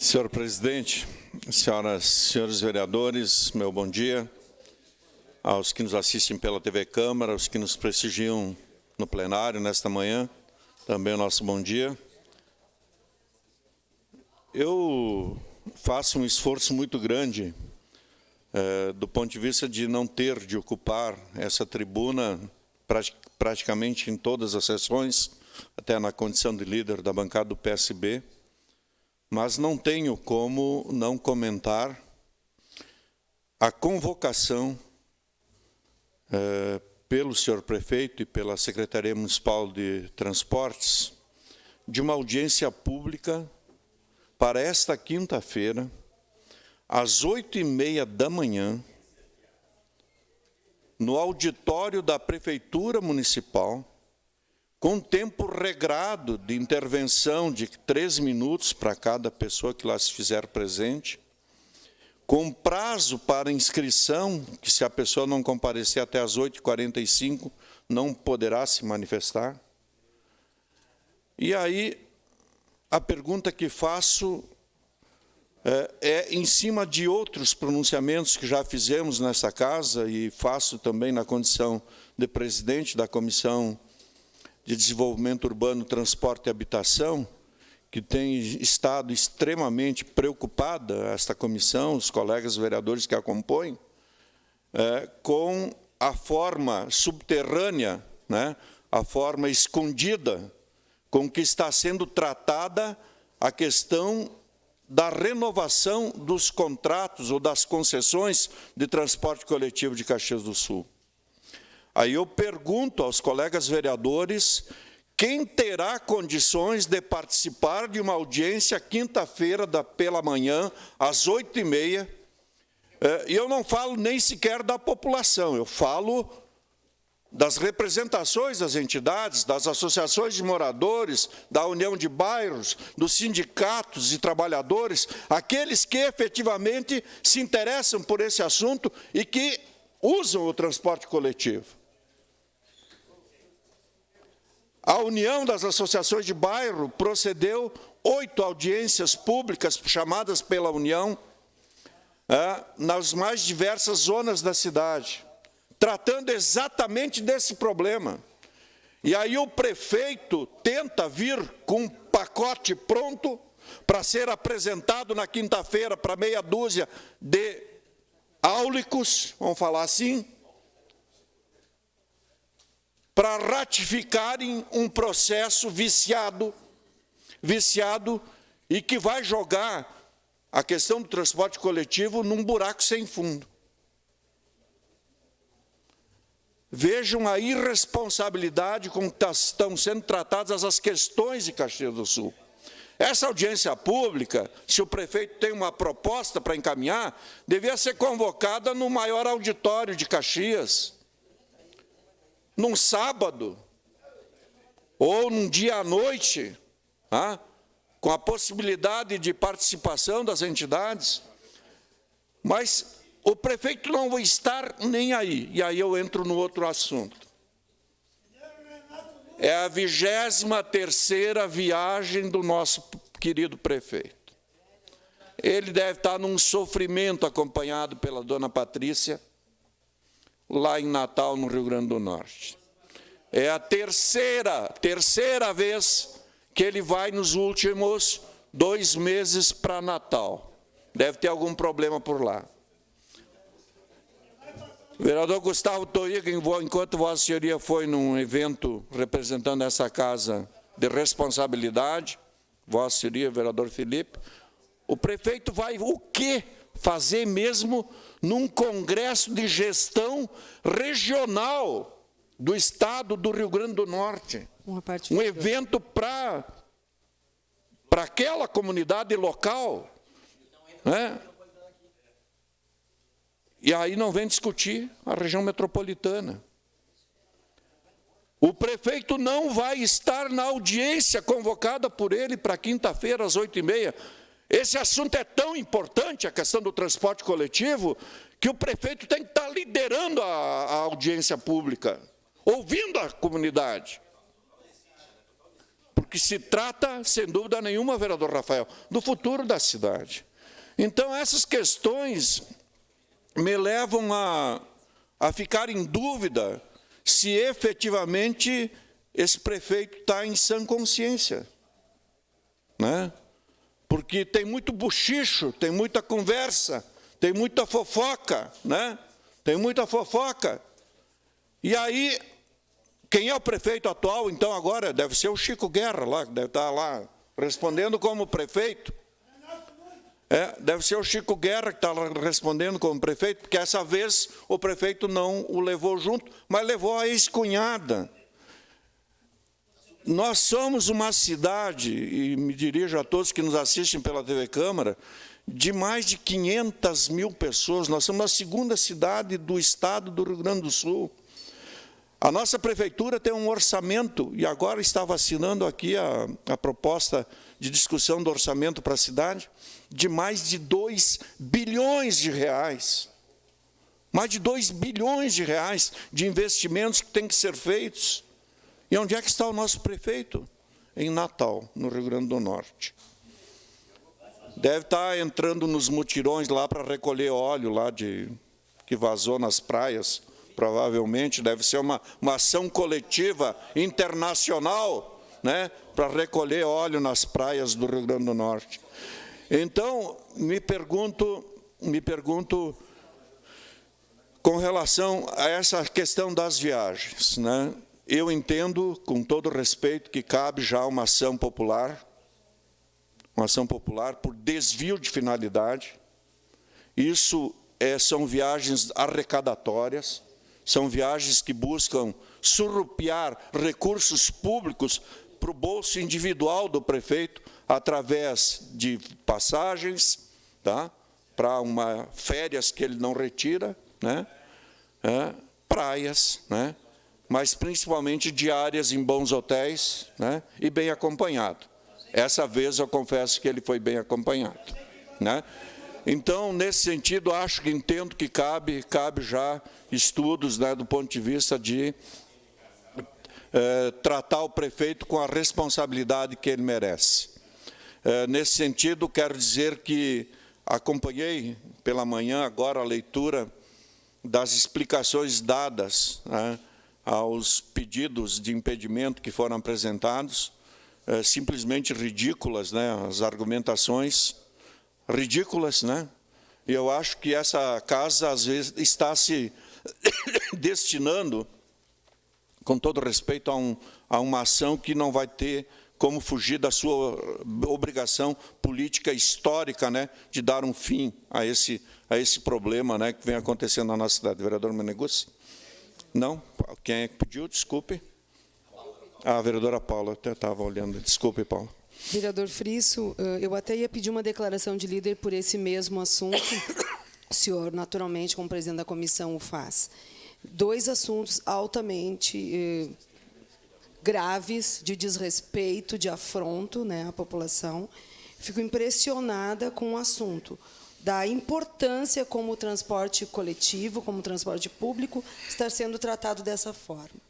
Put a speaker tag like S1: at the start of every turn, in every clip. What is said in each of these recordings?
S1: Senhor presidente, senhoras e senhores vereadores, meu bom dia. Aos que nos assistem pela TV Câmara, aos que nos prestigiam no plenário nesta manhã, também o nosso bom dia. Eu faço um esforço muito grande do ponto de vista de não ter de ocupar essa tribuna praticamente em todas as sessões, até na condição de líder da bancada do PSB, mas não tenho como não comentar a convocação pelo senhor prefeito e pela Secretaria Municipal de Transportes de uma audiência pública para esta quinta-feira, às 8h30 da manhã, no auditório da Prefeitura Municipal, com tempo regrado de intervenção de 3 minutos para cada pessoa que lá se fizer presente, com prazo para inscrição, que se a pessoa não comparecer até às 8h45, não poderá se manifestar. E aí, a pergunta que faço é em cima de outros pronunciamentos que já fizemos nessa casa, e faço também na condição de presidente da Comissão de Desenvolvimento Urbano, Transporte e Habitação, que tem estado extremamente preocupada, esta comissão, os colegas vereadores que a compõem, com a forma subterrânea, a forma escondida com que está sendo tratada a questão da renovação dos contratos ou das concessões de transporte coletivo de Caxias do Sul. Aí eu pergunto aos colegas vereadores quem terá condições de participar de uma audiência quinta-feira pela manhã, às 8h30. E eu não falo nem sequer da população, eu falo das representações das entidades, das associações de moradores, da União de Bairros, dos sindicatos e trabalhadores, aqueles que efetivamente se interessam por esse assunto e que usam o transporte coletivo. A União das Associações de Bairro procedeu 8 audiências públicas chamadas pela União nas mais diversas zonas da cidade, tratando exatamente desse problema. E aí o prefeito tenta vir com um pacote pronto para ser apresentado na quinta-feira para meia dúzia de áulicos, vamos falar assim, para ratificarem um processo viciado e que vai jogar a questão do transporte coletivo num buraco sem fundo. Vejam a irresponsabilidade com que estão sendo tratadas as questões de Caxias do Sul. Essa audiência pública, se o prefeito tem uma proposta para encaminhar, devia ser convocada no maior auditório de Caxias, num sábado, ou num dia à noite, com a possibilidade de participação das entidades, mas o prefeito não vai estar nem aí, e aí eu entro no outro assunto. É a 23ª viagem do nosso querido prefeito. Ele deve estar num sofrimento acompanhado pela dona Patrícia, lá em Natal, no Rio Grande do Norte. É a terceira vez que ele vai nos últimos 2 meses para Natal. Deve ter algum problema por lá. O vereador Gustavo Toriga, enquanto Vossa Senhoria foi num evento representando essa casa de responsabilidade, Vossa Senhoria, vereador Felipe, o prefeito vai o quê fazer mesmo num congresso de gestão regional do estado do Rio Grande do Norte. Um evento para aquela comunidade local. E aí não vem discutir a região metropolitana. O prefeito não vai estar na audiência convocada por ele para quinta-feira, às 8h30. Esse assunto é tão importante, a questão do transporte coletivo, que o prefeito tem que estar liderando a audiência pública, ouvindo a comunidade. Porque porque se trata, sem dúvida nenhuma, vereador Rafael, do futuro da cidade. Então, essas questões me levam a ficar em dúvida se efetivamente esse prefeito está em sã consciência, né? Porque tem muito bochicho, tem muita conversa, tem muita fofoca, né? Tem muita fofoca. E aí, quem é o prefeito atual, então, agora, deve ser o Chico Guerra, lá, que deve estar lá respondendo como prefeito. Deve ser o Chico Guerra que está respondendo como prefeito, porque essa vez o prefeito não o levou junto, mas levou a ex-cunhada. Nós somos uma cidade, e me dirijo a todos que nos assistem pela TV Câmara, de mais de 500 mil pessoas. Nós somos a segunda cidade do estado do Rio Grande do Sul. A nossa prefeitura tem um orçamento, e agora está vacinando aqui a proposta de discussão do orçamento para a cidade, de mais de 2 bilhões de reais. Mais de 2 bilhões de reais de investimentos que têm que ser feitos. E onde é que está o nosso prefeito? Em Natal, no Rio Grande do Norte. Deve estar entrando nos mutirões lá para recolher óleo lá que vazou nas praias. Provavelmente deve ser uma ação coletiva internacional, né, para recolher óleo nas praias do Rio Grande do Norte. Então, me pergunto com relação a essa questão das viagens, né? Eu entendo, com todo respeito, que cabe já uma ação popular por desvio de finalidade. Isso são viagens arrecadatórias, são viagens que buscam surrupiar recursos públicos para o bolso individual do prefeito, através de passagens, tá? Para férias que ele não retira, né? Praias, né? Mas principalmente diárias em bons hotéis, né? E bem acompanhado. Essa vez eu confesso que ele foi bem acompanhado, né? Então, nesse sentido, entendo que cabe já estudos, né, do ponto de vista de tratar o prefeito com a responsabilidade que ele merece. Nesse sentido, quero dizer que acompanhei pela manhã agora a leitura das explicações dadas, né, aos pedidos de impedimento que foram apresentados, simplesmente ridículas, né, as argumentações ridículas, né? E eu acho que essa casa, às vezes, está se destinando, com todo respeito, a uma ação que não vai ter como fugir da sua obrigação política histórica, né, de dar um fim a esse problema, né, que vem acontecendo na nossa cidade. Vereador Meneguzzi? Não? Quem é que pediu? Desculpe. A vereadora Paula, até estava olhando. Desculpe, Paula.
S2: Vereador Frisso, eu até ia pedir uma declaração de líder por esse mesmo assunto. O senhor, naturalmente, como presidente da comissão, o faz. 2 assuntos altamente graves, de desrespeito, de afronto, né, à população. Fico impressionada com o assunto da importância como o transporte coletivo, como o transporte público, estar sendo tratado dessa forma.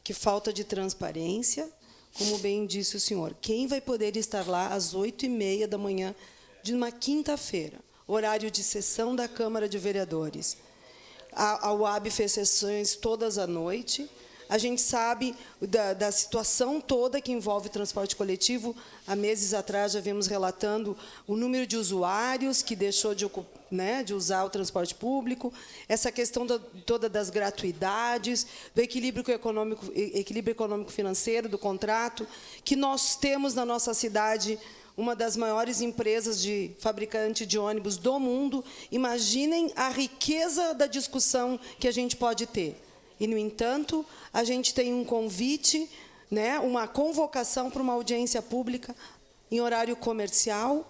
S2: Que falta de transparência, como bem disse o senhor. Quem vai poder estar lá às 8h30 da manhã de uma quinta-feira, horário de sessão da Câmara de Vereadores? A UAB fez sessões todas à noite. A gente sabe da situação toda que envolve transporte coletivo. Há meses atrás já vimos relatando o número de usuários que deixou de usar o transporte público, essa questão toda das gratuidades, do equilíbrio econômico-financeiro do contrato, que nós temos na nossa cidade uma das maiores empresas de fabricante de ônibus do mundo. Imaginem a riqueza da discussão que a gente pode ter. E, no entanto, a gente tem um convite, né, uma convocação para uma audiência pública em horário comercial.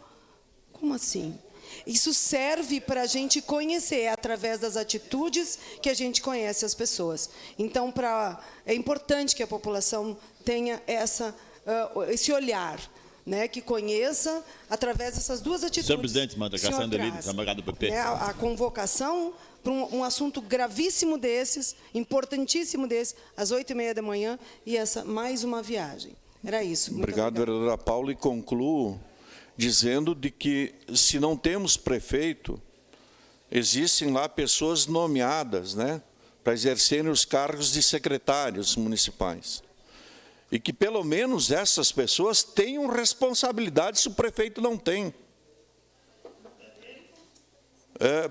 S2: Como assim? Isso serve para a gente conhecer, através das atitudes que a gente conhece as pessoas. Então, é importante que a população tenha esse olhar, né, que conheça, através dessas 2 atitudes.
S3: Senhor presidente, uma declaração de líder, bancada do PP.
S2: A convocação para um assunto gravíssimo desses, importantíssimo desses, às 8h30 da manhã, e essa mais uma viagem. Era isso. Muito
S1: Obrigado, vereadora Paula, e concluo dizendo de que, se não temos prefeito, existem lá pessoas nomeadas, né, para exercerem os cargos de secretários municipais. E que, pelo menos, essas pessoas tenham responsabilidade se o prefeito não tem.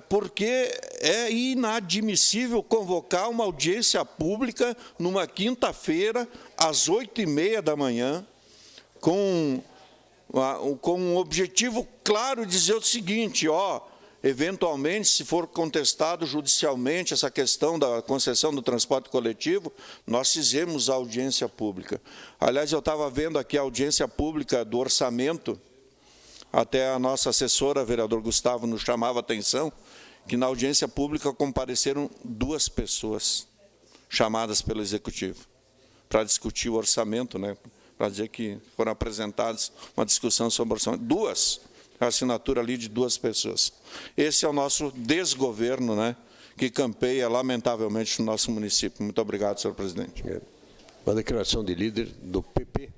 S1: Porque é inadmissível convocar uma audiência pública numa quinta-feira, às 8h30 da manhã, com um objetivo claro de dizer o seguinte: eventualmente, se for contestado judicialmente essa questão da concessão do transporte coletivo, nós fizemos a audiência pública. Aliás, eu estava vendo aqui a audiência pública do orçamento. Até a nossa assessora, vereador Gustavo, nos chamava a atenção que na audiência pública compareceram 2 pessoas chamadas pelo Executivo para discutir o orçamento, né? Para dizer que foram apresentadas uma discussão sobre o orçamento. 2, a assinatura ali de 2 pessoas. Esse é o nosso desgoverno, né? Que campeia, lamentavelmente, no nosso município. Muito obrigado, senhor presidente.
S4: Uma declaração de líder do PP.